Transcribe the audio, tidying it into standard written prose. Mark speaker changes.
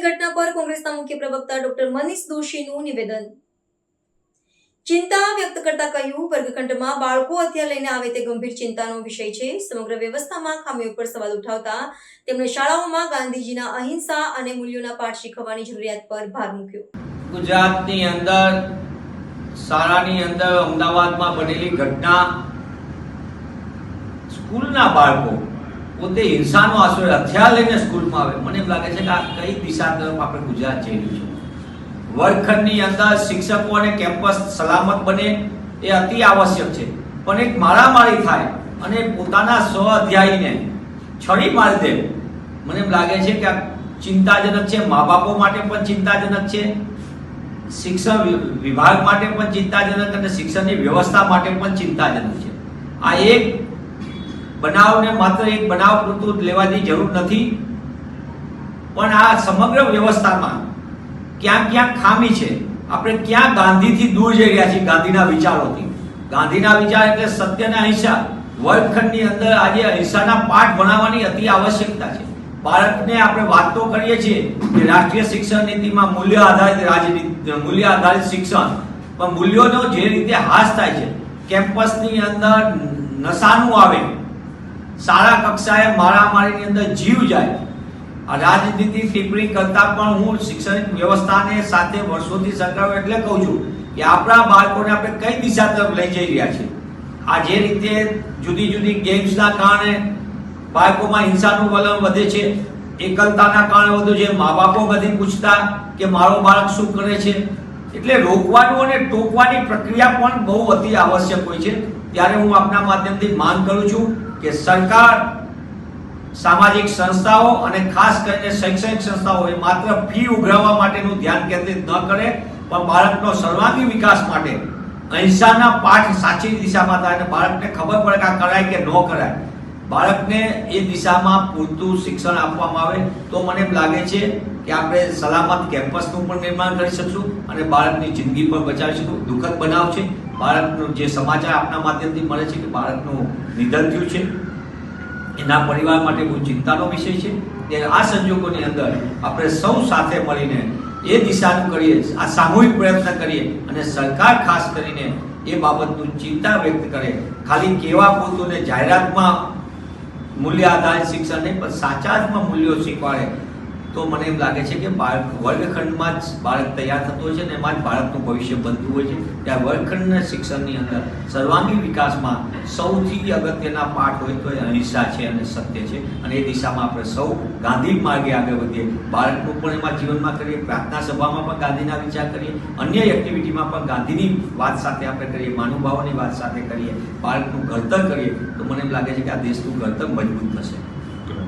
Speaker 1: ઘટના પર કોંગ્રેસના મુખ્ય પ્રવક્તા ડોક્ટર મનીષ દોશીનું નિવેદન। ચિંતા વ્યક્ત કરતા કહ્યું, વર્ગખંડમાં બાળકો હથિયાર લઈને આવે તે ગંભીર ચિંતાનો વિષય છે। સમગ્ર વ્યવસ્થામાં ખામીઓ પર સવાલ ઉઠાવતા તેમણે શાળાઓમાં ગાંધીજીના અહિંસા અને મૂલ્યોના પાઠ શીખવવાની જરૂરિયાત પર ભાર મૂક્યો।
Speaker 2: ગુજરાતની અંદર શાળાની અંદર અમદાવાદમાં બનેલી ઘટના, સ્કૂલના બાળકો પોતે હિંસાનો આશ્રય હથિયાર લઈને સ્કૂલમાં આવે, મને એમ લાગે છે કે આ કઈ દિશા તરફ આપણે ગુજરાત જઈ રહ્યું છે। વર્ગખંડની અંદર શિક્ષકો અને કેમ્પસ સલામત બને એ અતિ આવશ્યક છે, પણ એક મારામારી થાય અને પોતાના સ્વઅધ્યાયીને છડી મારી દે, મને એમ લાગે છે કે આ ચિંતાજનક છે। મા બાપો માટે પણ ચિંતાજનક છે, શિક્ષણ વિભાગ માટે પણ ચિંતાજનક અને શિક્ષણની વ્યવસ્થા માટે પણ ચિંતાજનક છે। આ એક બનાવને માત્ર એક બનાવ પૂરતું લેવાની જરૂર નથી, પણ આ સમગ્ર વ્યવસ્થામાં ક્યાં ક્યાં ખામી છે, આપણે ક્યાં ગાંધીથી દૂર જઈ રહ્યા છીએ, ગાંધીના વિચારોથી। ગાંધીના વિચાર એટલે સત્ય અને અહિંસા। વર્ગખંડની અંદર આજે અહિંસાના પાઠ ભણાવવાની અતિ આવશ્યકતા છે। બાળકને આપણે વાત તો કરીએ છીએ કે રાષ્ટ્રીય શિક્ષણ નીતિમાં મૂલ્ય આધારિત રાજનીતિ, મૂલ્ય આધારિત શિક્ષણ, પણ મૂલ્યોનો જે રીતે હાસ થાય છે, કેમ્પસની અંદર નશાનું આવે, શાળા કક્ષાએ મારામારીની અંદર જીવ જાય, આ રાજનીતિ ટિપ્પણી કરતા પણ હું શિક્ષણ વ્યવસ્થાને સાથે વર્ષોથી સંકળાયો એટલે કહું છું કે આપણા બાળકોને આપણે કઈ દિશા તરફ લઈ જઈ રહ્યા છીએ। આ જે રીતે જુદી જુદી ગેમ્સના કારણે બાળકોમાં હિંસાનું વલણ વધે છે, એકલતાના કારણે વધુ છે, મા બાપો નથી પૂછતા કે મારો બાળક શું કરે છે, એટલે રોકવાનું અને ટોકવાની પ્રક્રિયા પણ બહુ અતિ આવશ્યક હોય છે। ત્યારે હું આપના માધ્યમથી માંગ કરું છું કે સરકાર, સામાજિક સંસ્થાઓ અને ખાસ કરીને શૈક્ષણિક સંસ્થાઓ એ માત્ર ફી ઉઘરાવવા માટેનું ધ્યાન કેન્દ્રિત ન કરે, પણ બાળકનો સર્વાંગી વિકાસ માટે અહિંસાના પાઠ સાચી દિશામાં થાય અને બાળકને ખબર પડે કે આ કરાય કે ન કરાય, બાળકને એ દિશામાં પૂરતું શિક્ષણ આપવામાં આવે તો મને એમ લાગે છે કે આપણે સલામત કેમ્પસનું પણ નિર્માણ કરી શકશું અને બાળકની જિંદગી પણ બચાવી શકશું। દુઃખદ બનાવ છે, બાળકનો જે સમાચાર આપના માધ્યમથી મળે છે કે બાળકનું નિધન થયું છે, એના પરિવાર માટે બહુ ચિંતાનો વિષય છે। ત્યારે આ સંજોગોની અંદર આપણે સૌ સાથે મળીને એ દિશાનું કરીએ, આ સામૂહિક પ્રયત્ન કરીએ અને સરકાર ખાસ કરીને એ બાબતનું ચિંતા વ્યક્ત કરે। ખાલી કેવા પૂરતું ને જાહેરાતમાં મૂલ્ય આધારિત શિક્ષણ નહીં, પણ સાચા અર્થમાં મૂલ્યો શીખવાડે તો મને એમ લાગે છે કે બાળક વર્ગખંડમાં જ બાળક તૈયાર થતું હોય છે અને એમાં જ બાળકનું ભવિષ્ય બનતું હોય છે। ત્યાં વર્ગખંડના શિક્ષણની અંદર સર્વાંગી વિકાસમાં સૌથી અગત્યના પાઠ હોય તો એ અહિંસા છે અને સત્ય છે, અને એ દિશામાં આપણે સૌ ગાંધી માર્ગે આગળ વધીએ। બાળકનું પણ એમાં જીવનમાં કરીએ, પ્રાર્થના સભામાં પણ ગાંધીના વિચાર કરીએ, અન્ય એક્ટિવિટીમાં પણ ગાંધીની વાત સાથે આપણે કરીએ, મહાનુભાવોની વાત સાથે કરીએ, બાળકનું ઘડતર કરીએ તો મને એમ લાગે છે કે આ દેશનું ઘડતર મજબૂત થશે।